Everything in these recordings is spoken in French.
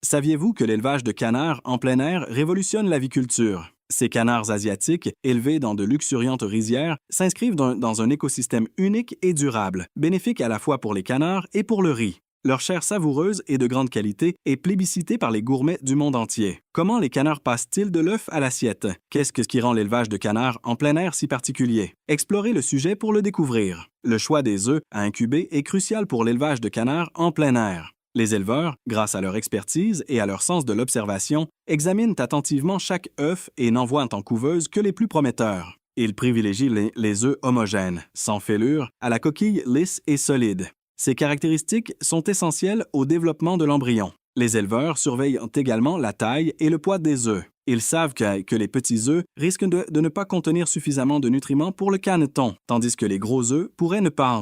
Saviez-vous que l'élevage de canards en plein air révolutionne l'aviculture? Ces canards asiatiques, élevés dans de luxuriantes rizières, s'inscrivent dans un écosystème unique et durable, bénéfique à la fois pour les canards et pour le riz. Leur chair savoureuse et de grande qualité est plébiscitée par les gourmets du monde entier. Comment les canards passent-ils de l'œuf à l'assiette? Qu'est-ce qui rend l'élevage de canards en plein air si particulier? Explorez le sujet pour le découvrir. Le choix des œufs à incuber est crucial pour l'élevage de canards en plein air. Les éleveurs, grâce à leur expertise et à leur sens de l'observation, examinent attentivement chaque œuf et n'envoient en couveuse que les plus prometteurs. Ils privilégient les œufs homogènes, sans fêlure, à la coquille lisse et solide. Ces caractéristiques sont essentielles au développement de l'embryon. Les éleveurs surveillent également la taille et le poids des œufs. Ils savent que les petits œufs risquent de ne pas contenir suffisamment de nutriments pour le caneton, tandis que les gros œufs pourraient ne pas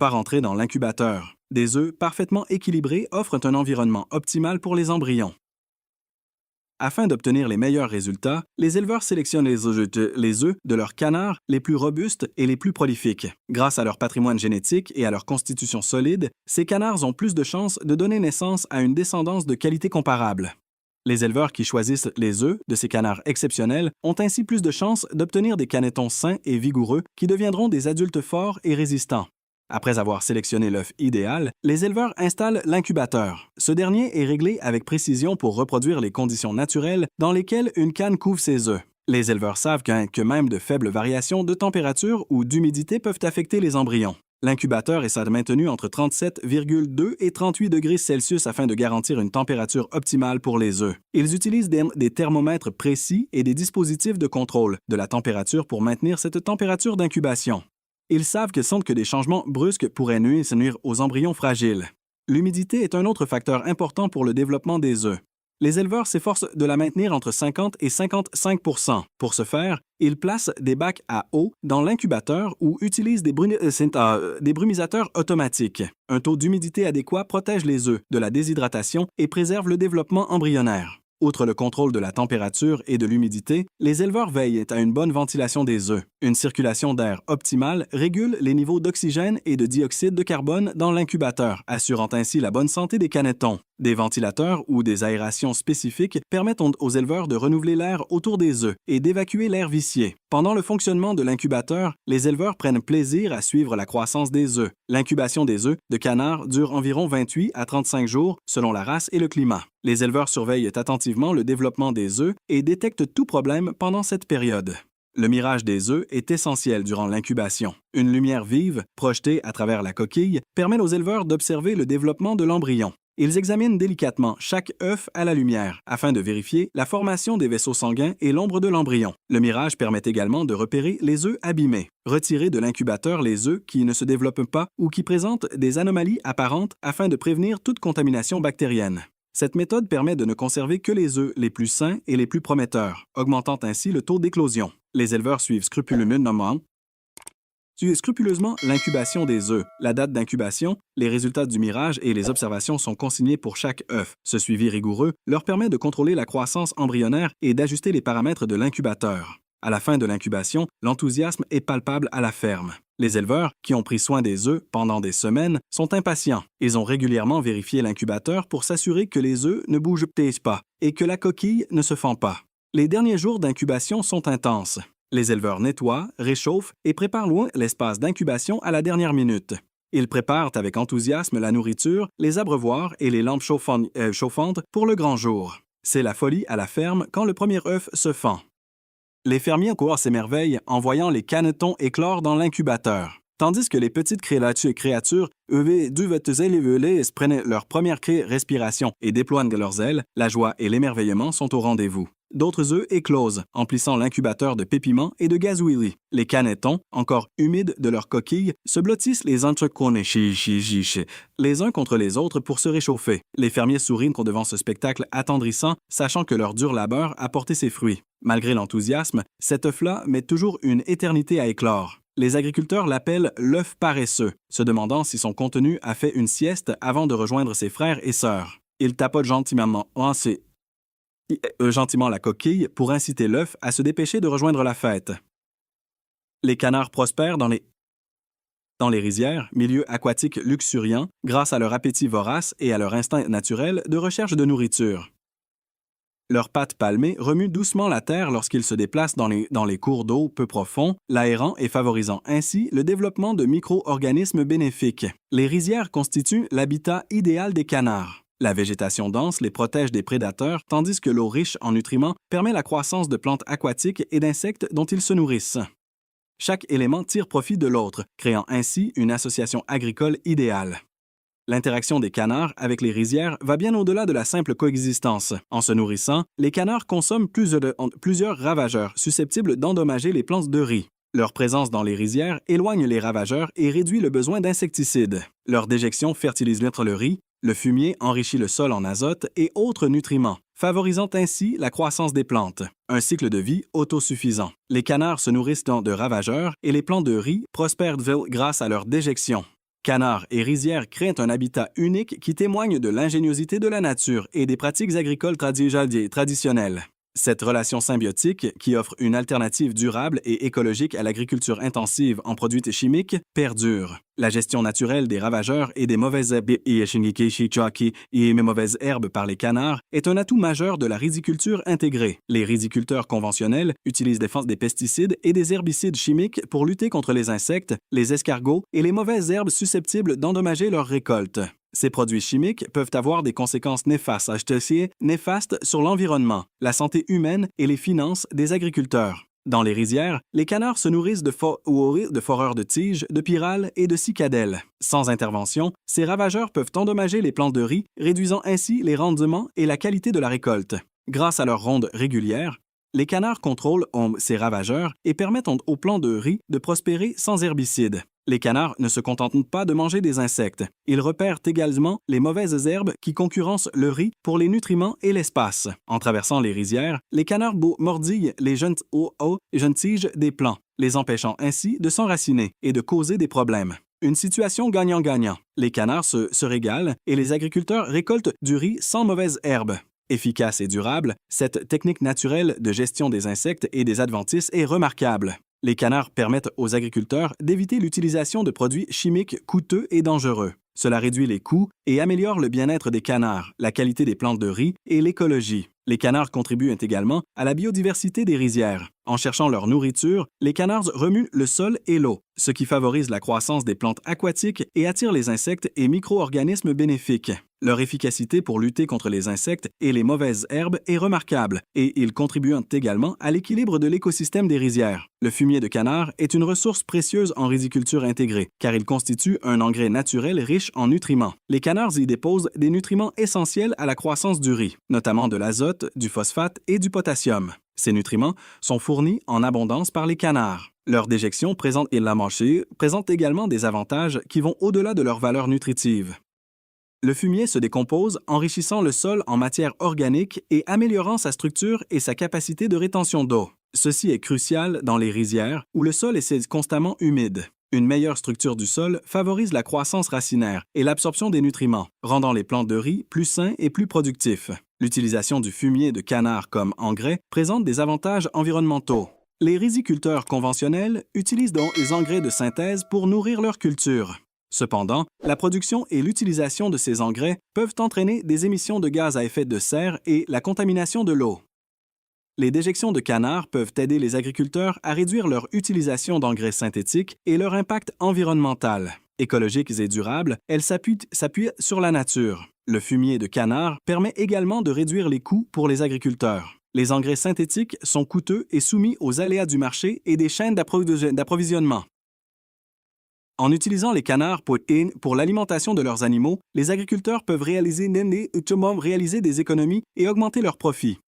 rentrer dans l'incubateur. Des œufs parfaitement équilibrés offrent un environnement optimal pour les embryons. Afin d'obtenir les meilleurs résultats, les éleveurs sélectionnent les œufs de leurs canards les plus robustes et les plus prolifiques. Grâce à leur patrimoine génétique et à leur constitution solide, ces canards ont plus de chances de donner naissance à une descendance de qualité comparable. Les éleveurs qui choisissent les œufs de ces canards exceptionnels ont ainsi plus de chances d'obtenir des canetons sains et vigoureux qui deviendront des adultes forts et résistants. Après avoir sélectionné l'œuf idéal, les éleveurs installent l'incubateur. Ce dernier est réglé avec précision pour reproduire les conditions naturelles dans lesquelles une canne couve ses œufs. Les éleveurs savent que même de faibles variations de température ou d'humidité peuvent affecter les embryons. L'incubateur est maintenu entre 37,2 et 38 degrés Celsius afin de garantir une température optimale pour les œufs. Ils utilisent des thermomètres précis et des dispositifs de contrôle de la température pour maintenir cette température d'incubation. Ils savent que des changements brusques pourraient nuire aux embryons fragiles. L'humidité est un autre facteur important pour le développement des œufs. Les éleveurs s'efforcent de la maintenir entre 50 et 55 %. Pour ce faire, ils placent des bacs à eau dans l'incubateur ou utilisent des brumisateurs automatiques. Un taux d'humidité adéquat protège les œufs de la déshydratation et préserve le développement embryonnaire. Outre le contrôle de la température et de l'humidité, les éleveurs veillent à une bonne ventilation des œufs. Une circulation d'air optimale régule les niveaux d'oxygène et de dioxyde de carbone dans l'incubateur, assurant ainsi la bonne santé des canetons. Des ventilateurs ou des aérations spécifiques permettent aux éleveurs de renouveler l'air autour des œufs et d'évacuer l'air vicié. Pendant le fonctionnement de l'incubateur, les éleveurs prennent plaisir à suivre la croissance des œufs. L'incubation des œufs de canard dure environ 28 à 35 jours selon la race et le climat. Les éleveurs surveillent attentivement le développement des œufs et détectent tout problème pendant cette période. Le mirage des œufs est essentiel durant l'incubation. Une lumière vive, projetée à travers la coquille, permet aux éleveurs d'observer le développement de l'embryon. Ils examinent délicatement chaque œuf à la lumière afin de vérifier la formation des vaisseaux sanguins et l'ombre de l'embryon. Le mirage permet également de repérer les œufs abîmés. Retirer de l'incubateur les œufs qui ne se développent pas ou qui présentent des anomalies apparentes afin de prévenir toute contamination bactérienne. Cette méthode permet de ne conserver que les œufs les plus sains et les plus prometteurs, augmentant ainsi le taux d'éclosion. Les éleveurs suivent scrupuleusement l'incubation des œufs. La date d'incubation, les résultats du mirage et les observations sont consignés pour chaque œuf. Ce suivi rigoureux leur permet de contrôler la croissance embryonnaire et d'ajuster les paramètres de l'incubateur. À la fin de l'incubation, l'enthousiasme est palpable à la ferme. Les éleveurs, qui ont pris soin des œufs pendant des semaines, sont impatients. Ils ont régulièrement vérifié l'incubateur pour s'assurer que les œufs ne bougent pas et que la coquille ne se fend pas. Les derniers jours d'incubation sont intenses. Les éleveurs nettoient, réchauffent et préparent loin l'espace d'incubation à la dernière minute. Ils préparent avec enthousiasme la nourriture, les abreuvoirs et les lampes chauffantes pour le grand jour. C'est la folie à la ferme quand le premier œuf se fend. Les fermiers courent s'émerveillent en voyant les canetons éclore dans l'incubateur. Tandis que les petites créatures, prennent leur première respiration et déploient leurs ailes, la joie et l'émerveillement sont au rendez-vous. D'autres œufs éclosent, emplissant l'incubateur de pépiments et de gazouillis. Les canetons, encore humides de leur coquille, se blottissent les uns contre les autres pour se réchauffer. Les fermiers sourient devant ce spectacle attendrissant, sachant que leur dur labeur a porté ses fruits. Malgré l'enthousiasme, cet œuf-là met toujours une éternité à éclore. Les agriculteurs l'appellent l'œuf paresseux, se demandant si son contenu a fait une sieste avant de rejoindre ses frères et sœurs. Il tapote gentiment la coquille pour inciter l'œuf à se dépêcher de rejoindre la fête. Les canards prospèrent dans les Dans les rizières, milieux aquatiques luxuriants, grâce à leur appétit vorace et à leur instinct naturel de recherche de nourriture. Leurs pattes palmées remuent doucement la terre lorsqu'ils se déplacent dans les cours d'eau peu profonds, l'aérant et favorisant ainsi le développement de micro-organismes bénéfiques. Les rizières constituent l'habitat idéal des canards. La végétation dense les protège des prédateurs, tandis que l'eau riche en nutriments permet la croissance de plantes aquatiques et d'insectes dont ils se nourrissent. Chaque élément tire profit de l'autre, créant ainsi une association agricole idéale. L'interaction des canards avec les rizières va bien au-delà de la simple coexistence. En se nourrissant, les canards consomment plusieurs ravageurs susceptibles d'endommager les plantes de riz. Leur présence dans les rizières éloigne les ravageurs et réduit le besoin d'insecticides. Leur déjection fertilise le riz, le fumier enrichit le sol en azote et autres nutriments, favorisant ainsi la croissance des plantes. Un cycle de vie autosuffisant. Les canards se nourrissent de ravageurs et les plants de riz prospèrent grâce à leur déjection. Canards et rizières créent un habitat unique qui témoigne de l'ingéniosité de la nature et des pratiques agricoles traditionnelles. Cette relation symbiotique, qui offre une alternative durable et écologique à l'agriculture intensive en produits chimiques, perdure. La gestion naturelle des ravageurs et des mauvaises herbes par les canards est un atout majeur de la riziculture intégrée. Les riziculteurs conventionnels utilisent des pesticides et des herbicides chimiques pour lutter contre les insectes, les escargots et les mauvaises herbes susceptibles d'endommager leurs récoltes. Ces produits chimiques peuvent avoir des conséquences néfastes sur l'environnement, la santé humaine et les finances des agriculteurs. Dans les rizières, les canards se nourrissent de foreurs de tiges, de pyrales et de cicadelles. Sans intervention, ces ravageurs peuvent endommager les plantes de riz, réduisant ainsi les rendements et la qualité de la récolte. Grâce à leurs rondes régulières, les canards contrôlent ces ravageurs et permettent aux plants de riz de prospérer sans herbicides. Les canards ne se contentent pas de manger des insectes. Ils repèrent également les mauvaises herbes qui concurrencent le riz pour les nutriments et l'espace. En traversant les rizières, les canards mordillent les jeunes tiges des plants, les empêchant ainsi de s'enraciner et de causer des problèmes. Une situation gagnant-gagnant. Les canards se régalent et les agriculteurs récoltent du riz sans mauvaise herbe. Efficace et durable, cette technique naturelle de gestion des insectes et des adventices est remarquable. Les canards permettent aux agriculteurs d'éviter l'utilisation de produits chimiques coûteux et dangereux. Cela réduit les coûts et améliore le bien-être des canards, la qualité des plantes de riz et l'écologie. Les canards contribuent également à la biodiversité des rizières. En cherchant leur nourriture, les canards remuent le sol et l'eau, ce qui favorise la croissance des plantes aquatiques et attire les insectes et micro-organismes bénéfiques. Leur efficacité pour lutter contre les insectes et les mauvaises herbes est remarquable et ils contribuent également à l'équilibre de l'écosystème des rizières. Le fumier de canard est une ressource précieuse en riziculture intégrée car il constitue un engrais naturel riche en nutriments. Les canards y déposent des nutriments essentiels à la croissance du riz, notamment de l'azote, du phosphate et du potassium. Ces nutriments sont fournis en abondance par les canards. Leur déjection présente également des avantages qui vont au-delà de leur valeur nutritive. Le fumier se décompose, enrichissant le sol en matière organique et améliorant sa structure et sa capacité de rétention d'eau. Ceci est crucial dans les rizières où le sol est constamment humide. Une meilleure structure du sol favorise la croissance racinaire et l'absorption des nutriments, rendant les plants de riz plus sains et plus productifs. L'utilisation du fumier de canard comme engrais présente des avantages environnementaux. Les riziculteurs conventionnels utilisent donc les engrais de synthèse pour nourrir leur culture. Cependant, la production et l'utilisation de ces engrais peuvent entraîner des émissions de gaz à effet de serre et la contamination de l'eau. Les déjections de canards peuvent aider les agriculteurs à réduire leur utilisation d'engrais synthétiques et leur impact environnemental. Écologiques et durables, elles s'appuient sur la nature. Le fumier de canard permet également de réduire les coûts pour les agriculteurs. Les engrais synthétiques sont coûteux et soumis aux aléas du marché et des chaînes d'approvisionnement. En utilisant les canards pour l'alimentation de leurs animaux, les agriculteurs peuvent réaliser des économies et augmenter leurs profits.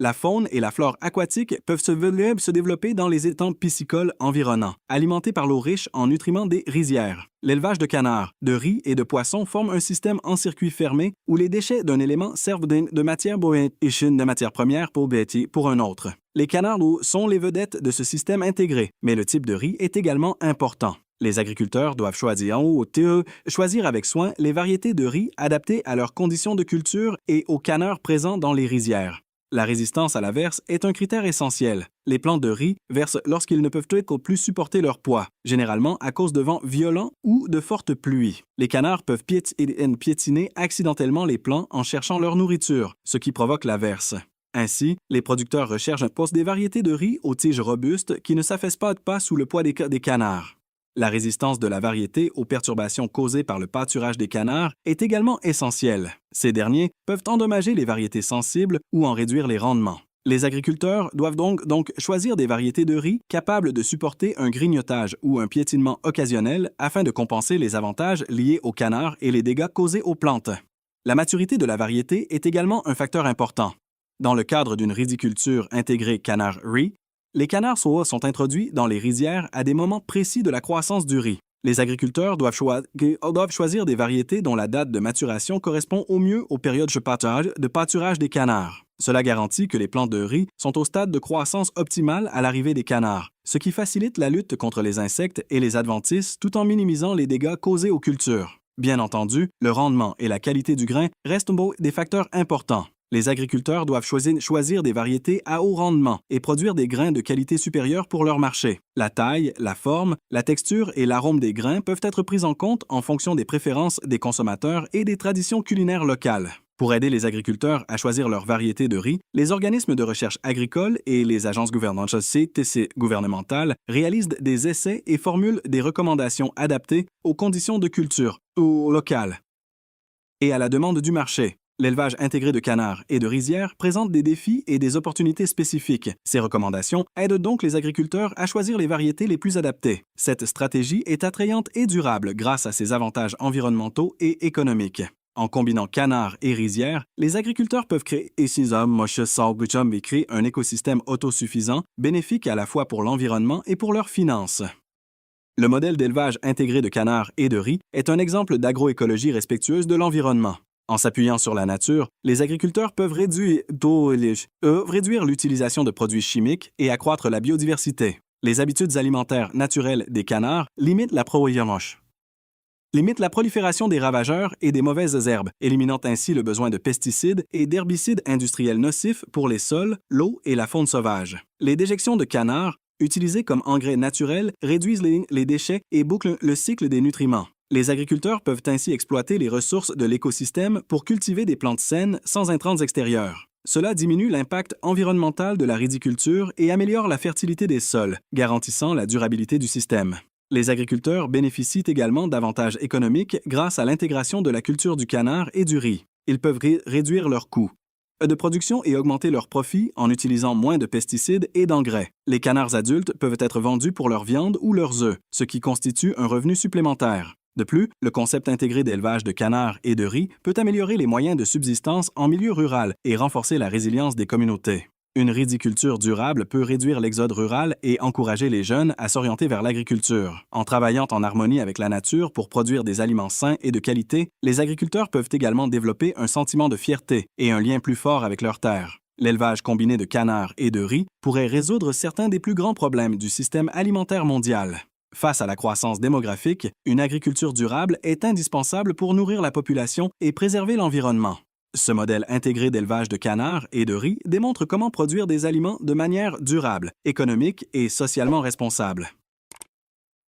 La faune et la flore aquatique peuvent se développer dans les étangs piscicoles environnants, alimentés par l'eau riche en nutriments des rizières. L'élevage de canards, de riz et de poissons forme un système en circuit fermé où les déchets d'un élément servent de matière première pour un autre. Les canards sont les vedettes de ce système intégré, mais le type de riz est également important. Les agriculteurs doivent choisir avec soin les variétés de riz adaptées à leurs conditions de culture et aux canards présents dans les rizières. La résistance à la verse est un critère essentiel. Les plants de riz versent lorsqu'ils ne peuvent plus supporter leur poids, généralement à cause de vents violents ou de fortes pluies. Les canards peuvent piétiner accidentellement les plants en cherchant leur nourriture, ce qui provoque la verse. Ainsi, les producteurs recherchent des variétés de riz aux tiges robustes qui ne s'affaissent pas sous le poids des canards. La résistance de la variété aux perturbations causées par le pâturage des canards est également essentielle. Ces derniers peuvent endommager les variétés sensibles ou en réduire les rendements. Les agriculteurs doivent donc choisir des variétés de riz capables de supporter un grignotage ou un piétinement occasionnel afin de compenser les avantages liés aux canards et les dégâts causés aux plantes. La maturité de la variété est également un facteur important. Dans le cadre d'une riziculture intégrée canard-riz, les canards sont introduits dans les rizières à des moments précis de la croissance du riz. Les agriculteurs doivent choisir des variétés dont la date de maturation correspond au mieux aux périodes de pâturage des canards. Cela garantit que les plantes de riz sont au stade de croissance optimale à l'arrivée des canards, ce qui facilite la lutte contre les insectes et les adventices tout en minimisant les dégâts causés aux cultures. Bien entendu, le rendement et la qualité du grain restent des facteurs importants. Les agriculteurs doivent choisir des variétés à haut rendement et produire des grains de qualité supérieure pour leur marché. La taille, la forme, la texture et l'arôme des grains peuvent être pris en compte en fonction des préférences des consommateurs et des traditions culinaires locales. Pour aider les agriculteurs à choisir leur variété de riz, les organismes de recherche agricole et les agences gouvernementales réalisent des essais et formulent des recommandations adaptées aux conditions de culture locales et à la demande du marché. L'élevage intégré de canards et de rizières présente des défis et des opportunités spécifiques. Ces recommandations aident donc les agriculteurs à choisir les variétés les plus adaptées. Cette stratégie est attrayante et durable grâce à ses avantages environnementaux et économiques. En combinant canards et rizières, les agriculteurs peuvent créer un écosystème autosuffisant, bénéfique à la fois pour l'environnement et pour leurs finances. Le modèle d'élevage intégré de canards et de riz est un exemple d'agroécologie respectueuse de l'environnement. En s'appuyant sur la nature, les agriculteurs peuvent réduire l'utilisation de produits chimiques et accroître la biodiversité. Les habitudes alimentaires naturelles des canards limitent la prolifération des ravageurs et des mauvaises herbes, éliminant ainsi le besoin de pesticides et d'herbicides industriels nocifs pour les sols, l'eau et la faune sauvage. Les déjections de canards, utilisées comme engrais naturels, réduisent les déchets et bouclent le cycle des nutriments. Les agriculteurs peuvent ainsi exploiter les ressources de l'écosystème pour cultiver des plantes saines sans intrants extérieurs. Cela diminue l'impact environnemental de la riziculture et améliore la fertilité des sols, garantissant la durabilité du système. Les agriculteurs bénéficient également d'avantages économiques grâce à l'intégration de la culture du canard et du riz. Ils peuvent réduire leurs coûts de production et augmenter leurs profits en utilisant moins de pesticides et d'engrais. Les canards adultes peuvent être vendus pour leur viande ou leurs œufs, ce qui constitue un revenu supplémentaire. De plus, le concept intégré d'élevage de canards et de riz peut améliorer les moyens de subsistance en milieu rural et renforcer la résilience des communautés. Une riziculture durable peut réduire l'exode rural et encourager les jeunes à s'orienter vers l'agriculture. En travaillant en harmonie avec la nature pour produire des aliments sains et de qualité, les agriculteurs peuvent également développer un sentiment de fierté et un lien plus fort avec leurs terres. L'élevage combiné de canards et de riz pourrait résoudre certains des plus grands problèmes du système alimentaire mondial. Face à la croissance démographique, une agriculture durable est indispensable pour nourrir la population et préserver l'environnement. Ce modèle intégré d'élevage de canards et de riz démontre comment produire des aliments de manière durable, économique et socialement responsable.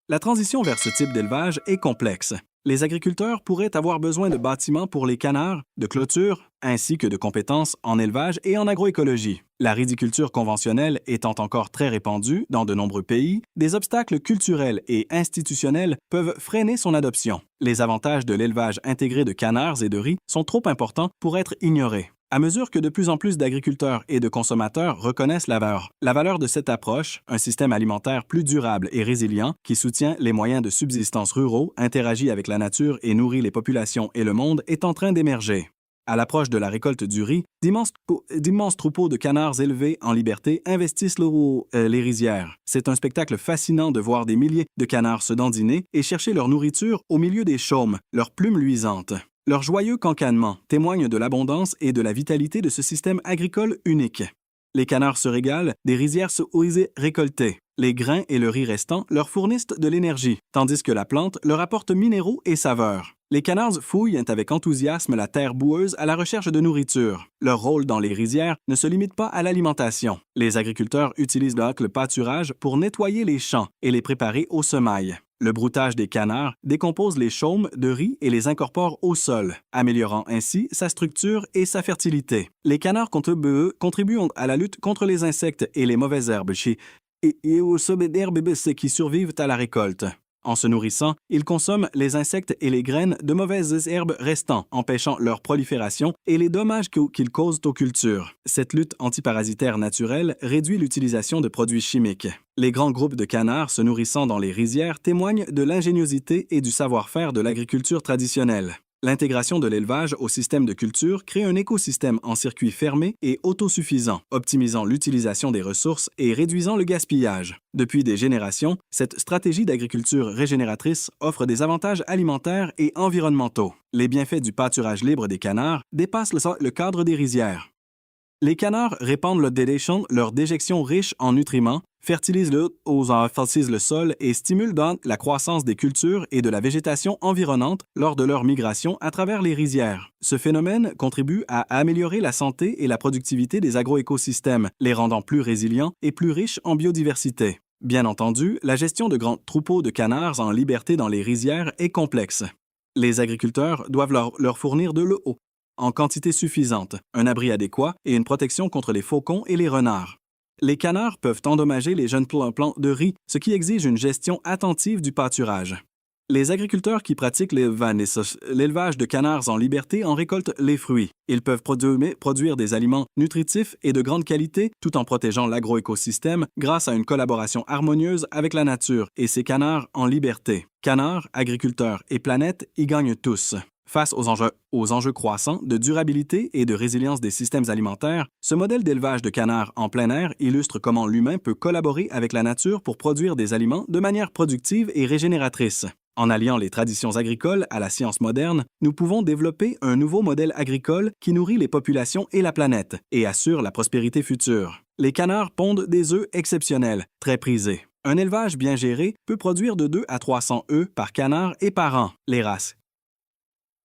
La transition vers ce type d'élevage est complexe. Les agriculteurs pourraient avoir besoin de bâtiments pour les canards, de clôtures, ainsi que de compétences en élevage et en agroécologie. La riziculture conventionnelle étant encore très répandue dans de nombreux pays, des obstacles culturels et institutionnels peuvent freiner son adoption. Les avantages de l'élevage intégré de canards et de riz sont trop importants pour être ignorés. À mesure que de plus en plus d'agriculteurs et de consommateurs reconnaissent la valeur de cette approche, un système alimentaire plus durable et résilient qui soutient les moyens de subsistance ruraux, interagit avec la nature et nourrit les populations et le monde est en train d'émerger. À l'approche de la récolte du riz, d'immenses troupeaux de canards élevés en liberté investissent les rizières. C'est un spectacle fascinant de voir des milliers de canards se dandiner et chercher leur nourriture au milieu des chaumes, leurs plumes luisantes. Leur joyeux cancanement témoigne de l'abondance et de la vitalité de ce système agricole unique. Les canards se régalent des rizières récoltées. Les grains et le riz restant leur fournissent de l'énergie, tandis que la plante leur apporte minéraux et saveurs. Les canards fouillent avec enthousiasme la terre boueuse à la recherche de nourriture. Leur rôle dans les rizières ne se limite pas à l'alimentation. Les agriculteurs utilisent le pâturage pour nettoyer les champs et les préparer aux semailles. Le broutage des canards décompose les chaumes de riz et les incorpore au sol, améliorant ainsi sa structure et sa fertilité. Les canards contribuent à la lutte contre les insectes et les mauvaises herbes et aux sommet d'herbes qui survivent à la récolte. En se nourrissant, ils consomment les insectes et les graines de mauvaises herbes restants, empêchant leur prolifération et les dommages qu'ils causent aux cultures. Cette lutte antiparasitaire naturelle réduit l'utilisation de produits chimiques. Les grands groupes de canards se nourrissant dans les rizières témoignent de l'ingéniosité et du savoir-faire de l'agriculture traditionnelle. L'intégration de l'élevage au système de culture crée un écosystème en circuit fermé et autosuffisant, optimisant l'utilisation des ressources et réduisant le gaspillage. Depuis des générations, cette stratégie d'agriculture régénératrice offre des avantages alimentaires et environnementaux. Les bienfaits du pâturage libre des canards dépassent le cadre des rizières. Les canards répandent leur déjection riche en nutriments, fertilisent le sol et stimulent la croissance des cultures et de la végétation environnante lors de leur migration à travers les rizières. Ce phénomène contribue à améliorer la santé et la productivité des agroécosystèmes, les rendant plus résilients et plus riches en biodiversité. Bien entendu, la gestion de grands troupeaux de canards en liberté dans les rizières est complexe. Les agriculteurs doivent leur fournir de l'eau en quantité suffisante, un abri adéquat et une protection contre les faucons et les renards. Les canards peuvent endommager les jeunes plants de riz, ce qui exige une gestion attentive du pâturage. Les agriculteurs qui pratiquent l'élevage de canards en liberté en récoltent les fruits. Ils peuvent produire des aliments nutritifs et de grande qualité tout en protégeant l'agroécosystème grâce à une collaboration harmonieuse avec la nature et ses canards en liberté. Canards, agriculteurs et planète y gagnent tous. Face aux enjeux croissants de durabilité et de résilience des systèmes alimentaires, ce modèle d'élevage de canards en plein air illustre comment l'humain peut collaborer avec la nature pour produire des aliments de manière productive et régénératrice. En alliant les traditions agricoles à la science moderne, nous pouvons développer un nouveau modèle agricole qui nourrit les populations et la planète et assure la prospérité future. Les canards pondent des œufs exceptionnels, très prisés. Un élevage bien géré peut produire de 2 à 300 œufs par canard et par an. Les races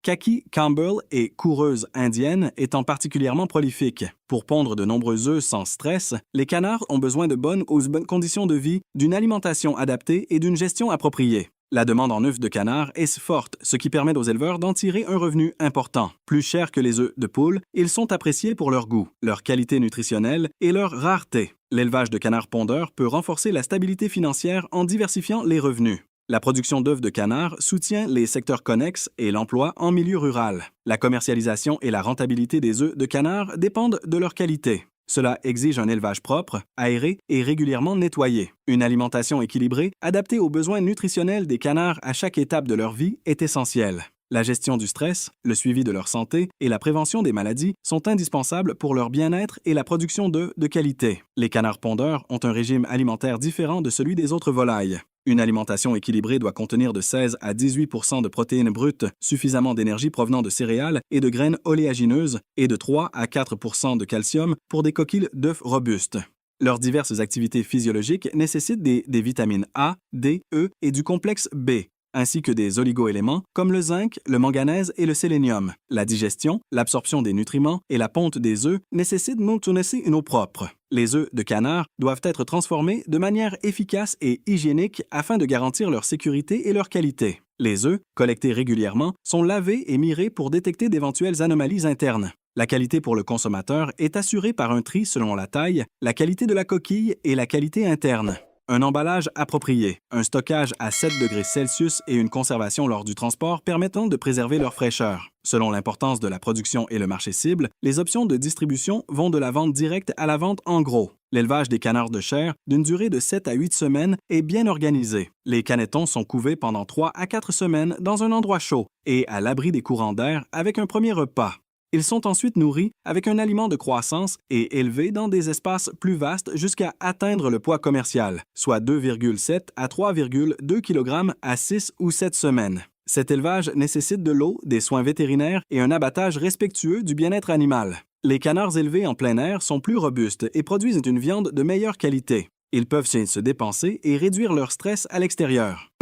Khaki, Campbell et coureuse indienne étant particulièrement prolifiques. Pour pondre de nombreux œufs sans stress, les canards ont besoin de bonnes conditions de vie, d'une alimentation adaptée et d'une gestion appropriée. La demande en œufs de canard est forte, ce qui permet aux éleveurs d'en tirer un revenu important. Plus chers que les œufs de poule, ils sont appréciés pour leur goût, leur qualité nutritionnelle et leur rareté. L'élevage de canards pondeurs peut renforcer la stabilité financière en diversifiant les revenus. La production d'œufs de canard soutient les secteurs connexes et l'emploi en milieu rural. La commercialisation et la rentabilité des œufs de canard dépendent de leur qualité. Cela exige un élevage propre, aéré et régulièrement nettoyé. Une alimentation équilibrée, adaptée aux besoins nutritionnels des canards à chaque étape de leur vie est essentielle. La gestion du stress, le suivi de leur santé et la prévention des maladies sont indispensables pour leur bien-être et la production d'œufs de qualité. Les canards pondeurs ont un régime alimentaire différent de celui des autres volailles. Une alimentation équilibrée doit contenir de 16 à 18 % de protéines brutes, suffisamment d'énergie provenant de céréales et de graines oléagineuses et de 3 à 4 % de calcium pour des coquilles d'œufs robustes. Leurs diverses activités physiologiques nécessitent des vitamines A, D, E et du complexe B, ainsi que des oligoéléments comme le zinc, le manganèse et le sélénium. La digestion, l'absorption des nutriments et la ponte des œufs nécessitent une eau propre. Les œufs de canard doivent être transformés de manière efficace et hygiénique afin de garantir leur sécurité et leur qualité. Les œufs, collectés régulièrement, sont lavés et mirés pour détecter d'éventuelles anomalies internes. La qualité pour le consommateur est assurée par un tri selon la taille, la qualité de la coquille et la qualité interne. Un emballage approprié, un stockage à 7 degrés Celsius et une conservation lors du transport permettant de préserver leur fraîcheur. Selon l'importance de la production et le marché cible, les options de distribution vont de la vente directe à la vente en gros. L'élevage des canards de chair, d'une durée de 7 à 8 semaines, est bien organisé. Les canetons sont couvés pendant 3 à 4 semaines dans un endroit chaud et à l'abri des courants d'air avec un premier repas. Ils sont ensuite nourris avec un aliment de croissance et élevés dans des espaces plus vastes jusqu'à atteindre le poids commercial, soit 2,7 à 3,2 kg à 6 ou 7 semaines. Cet élevage nécessite de l'eau, des soins vétérinaires et un abattage respectueux du bien-être animal. Les canards élevés en plein air sont plus robustes et produisent une viande de meilleure qualité. Ils peuvent se dépenser et réduire leur stress à l'extérieur.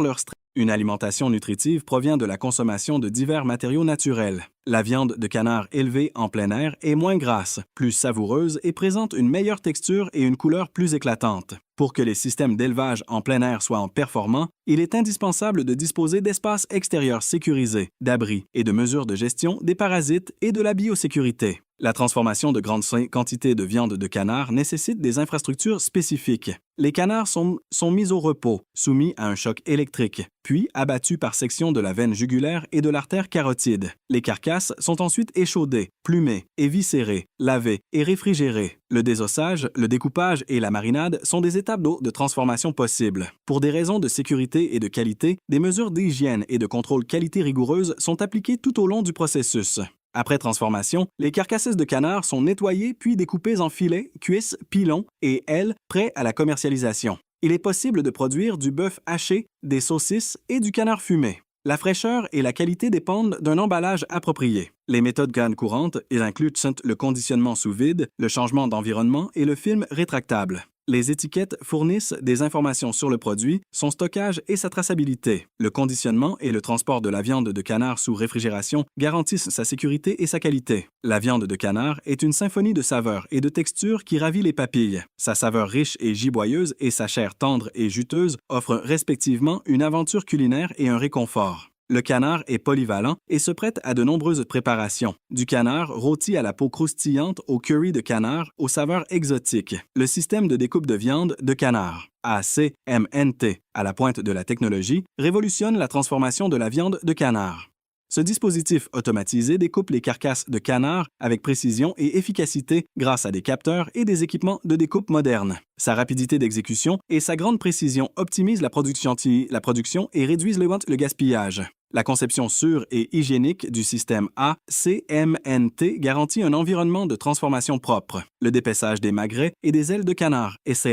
Une alimentation nutritive provient de la consommation de divers matériaux naturels. La viande de canard élevée en plein air est moins grasse, plus savoureuse et présente une meilleure texture et une couleur plus éclatante. Pour que les systèmes d'élevage en plein air soient performants, il est indispensable de disposer d'espaces extérieurs sécurisés, d'abris et de mesures de gestion des parasites et de la biosécurité. La transformation de grandes quantités de viande de canard nécessite des infrastructures spécifiques. Les canards sont mis au repos, soumis à un choc électrique, puis abattus par section de la veine jugulaire et de l'artère carotide. Les carcasses sont ensuite échaudées, plumées, éviscérées, lavées et réfrigérées. Le désossage, le découpage et la marinade sont des étapes de transformation possibles. Pour des raisons de sécurité et de qualité, des mesures d'hygiène et de contrôle qualité rigoureuses sont appliquées tout au long du processus. Après transformation, les carcasses de canard sont nettoyées puis découpées en filets, cuisses, pilons et ailes prêts à la commercialisation. Il est possible de produire du bœuf haché, des saucisses et du canard fumé. La fraîcheur et la qualité dépendent d'un emballage approprié. Les méthodes courantes incluent le conditionnement sous vide, le changement d'environnement et le film rétractable. Les étiquettes fournissent des informations sur le produit, son stockage et sa traçabilité. Le conditionnement et le transport de la viande de canard sous réfrigération garantissent sa sécurité et sa qualité. La viande de canard est une symphonie de saveurs et de textures qui ravit les papilles. Sa saveur riche et giboyeuse et sa chair tendre et juteuse offrent respectivement une aventure culinaire et un réconfort. Le canard est polyvalent et se prête à de nombreuses préparations. Du canard rôti à la peau croustillante au curry de canard aux saveurs exotiques. Le système de découpe de viande de canard, ACMNT, à la pointe de la technologie, révolutionne la transformation de la viande de canard. Ce dispositif automatisé découpe les carcasses de canard avec précision et efficacité grâce à des capteurs et des équipements de découpe modernes. Sa rapidité d'exécution et sa grande précision optimisent la production et réduisent le gaspillage. La conception sûre et hygiénique du système ACMNT garantit un environnement de transformation propre. Le dépêchage des magrets et des ailes de canard est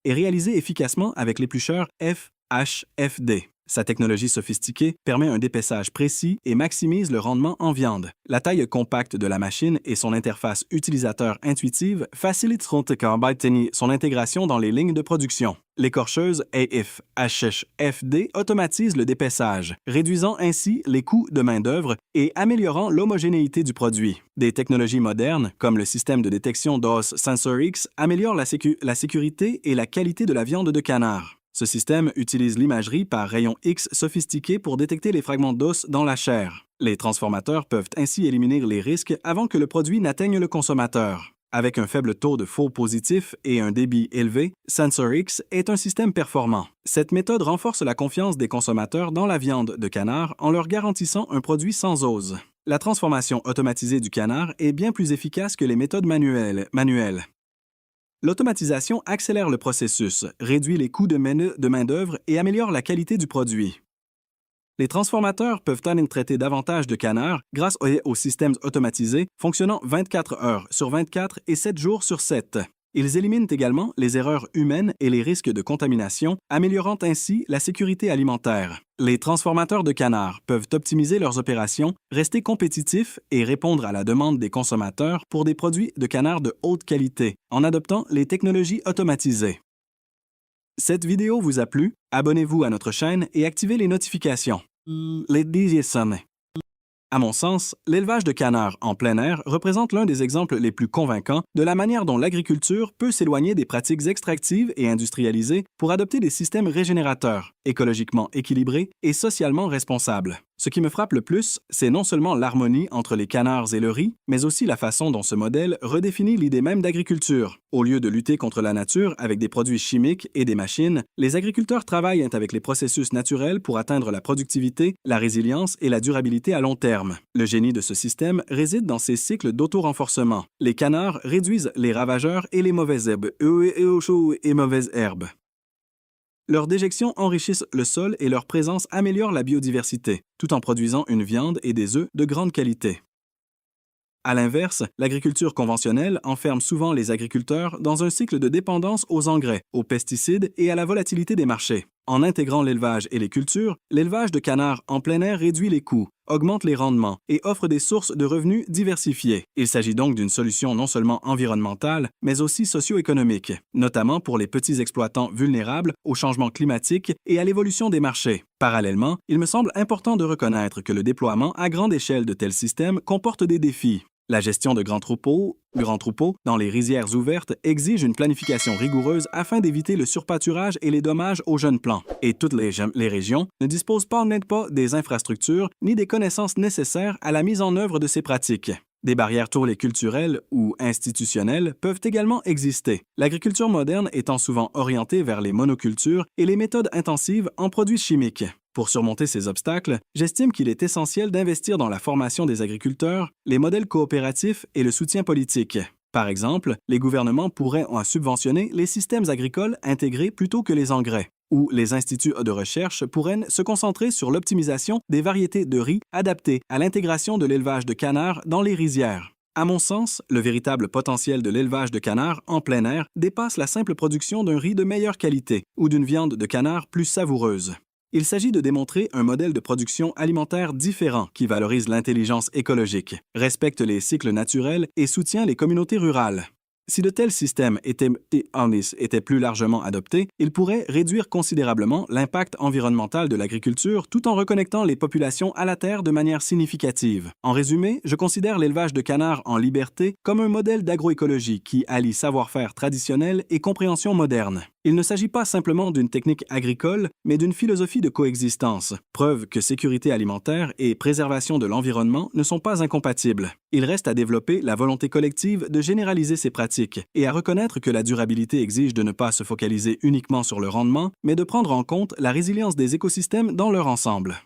réalisé efficacement avec l'éplucheur FHFD. Sa technologie sophistiquée permet un dépêchage précis et maximise le rendement en viande. La taille compacte de la machine et son interface utilisateur intuitive facilitent son intégration dans les lignes de production. L'écorcheuse AFHFD automatise le dépêchage, réduisant ainsi les coûts de main-d'œuvre et améliorant l'homogénéité du produit. Des technologies modernes, comme le système de détection d'os SensorX, améliorent la sécurité et la qualité de la viande de canard. Ce système utilise l'imagerie par rayons X sophistiqués pour détecter les fragments d'os dans la chair. Les transformateurs peuvent ainsi éliminer les risques avant que le produit n'atteigne le consommateur. Avec un faible taux de faux positifs et un débit élevé, SensorX est un système performant. Cette méthode renforce la confiance des consommateurs dans la viande de canard en leur garantissant un produit sans ose. La transformation automatisée du canard est bien plus efficace que les méthodes manuelles. L'automatisation accélère le processus, réduit les coûts de main-d'œuvre et améliore la qualité du produit. Les transformateurs peuvent traiter davantage de canards grâce aux systèmes automatisés fonctionnant 24 heures sur 24 et 7 jours sur 7. Ils éliminent également les erreurs humaines et les risques de contamination, améliorant ainsi la sécurité alimentaire. Les transformateurs de canards peuvent optimiser leurs opérations, rester compétitifs et répondre à la demande des consommateurs pour des produits de canard de haute qualité en adoptant les technologies automatisées. Cette vidéo vous a plu? Abonnez-vous à notre chaîne et activez les notifications. À mon sens, l'élevage de canards en plein air représente l'un des exemples les plus convaincants de la manière dont l'agriculture peut s'éloigner des pratiques extractives et industrialisées pour adopter des systèmes régénérateurs, écologiquement équilibrés et socialement responsables. Ce qui me frappe le plus, c'est non seulement l'harmonie entre les canards et le riz, mais aussi la façon dont ce modèle redéfinit l'idée même d'agriculture. Au lieu de lutter contre la nature avec des produits chimiques et des machines, les agriculteurs travaillent avec les processus naturels pour atteindre la productivité, la résilience et la durabilité à long terme. Le génie de ce système réside dans ces cycles d'auto-renforcement. Les canards réduisent les ravageurs et les mauvaises herbes. Leurs déjections enrichissent le sol et leur présence améliore la biodiversité, tout en produisant une viande et des œufs de grande qualité. À l'inverse, l'agriculture conventionnelle enferme souvent les agriculteurs dans un cycle de dépendance aux engrais, aux pesticides et à la volatilité des marchés. En intégrant l'élevage et les cultures, l'élevage de canards en plein air réduit les coûts, augmente les rendements et offre des sources de revenus diversifiées. Il s'agit donc d'une solution non seulement environnementale, mais aussi socio-économique, notamment pour les petits exploitants vulnérables au changement climatique et à l'évolution des marchés. Parallèlement, il me semble important de reconnaître que le déploiement à grande échelle de tels systèmes comporte des défis. La gestion de grands troupeaux dans les rizières ouvertes exige une planification rigoureuse afin d'éviter le surpâturage et les dommages aux jeunes plants. Et toutes les régions ne disposent pas des infrastructures ni des connaissances nécessaires à la mise en œuvre de ces pratiques. Des barrières culturelles ou institutionnelles peuvent également exister, l'agriculture moderne étant souvent orientée vers les monocultures et les méthodes intensives en produits chimiques. Pour surmonter ces obstacles, j'estime qu'il est essentiel d'investir dans la formation des agriculteurs, les modèles coopératifs et le soutien politique. Par exemple, les gouvernements pourraient en subventionner les systèmes agricoles intégrés plutôt que les engrais, ou les instituts de recherche pourraient se concentrer sur l'optimisation des variétés de riz adaptées à l'intégration de l'élevage de canards dans les rizières. À mon sens, le véritable potentiel de l'élevage de canards en plein air dépasse la simple production d'un riz de meilleure qualité ou d'une viande de canard plus savoureuse. Il s'agit de démontrer un modèle de production alimentaire différent qui valorise l'intelligence écologique, respecte les cycles naturels et soutient les communautés rurales. Si de tels systèmes étaient plus largement adoptés, ils pourraient réduire considérablement l'impact environnemental de l'agriculture tout en reconnectant les populations à la terre de manière significative. En résumé, je considère l'élevage de canards en liberté comme un modèle d'agroécologie qui allie savoir-faire traditionnel et compréhension moderne. Il ne s'agit pas simplement d'une technique agricole, mais d'une philosophie de coexistence, preuve que sécurité alimentaire et préservation de l'environnement ne sont pas incompatibles. Il reste à développer la volonté collective de généraliser ces pratiques et à reconnaître que la durabilité exige de ne pas se focaliser uniquement sur le rendement, mais de prendre en compte la résilience des écosystèmes dans leur ensemble.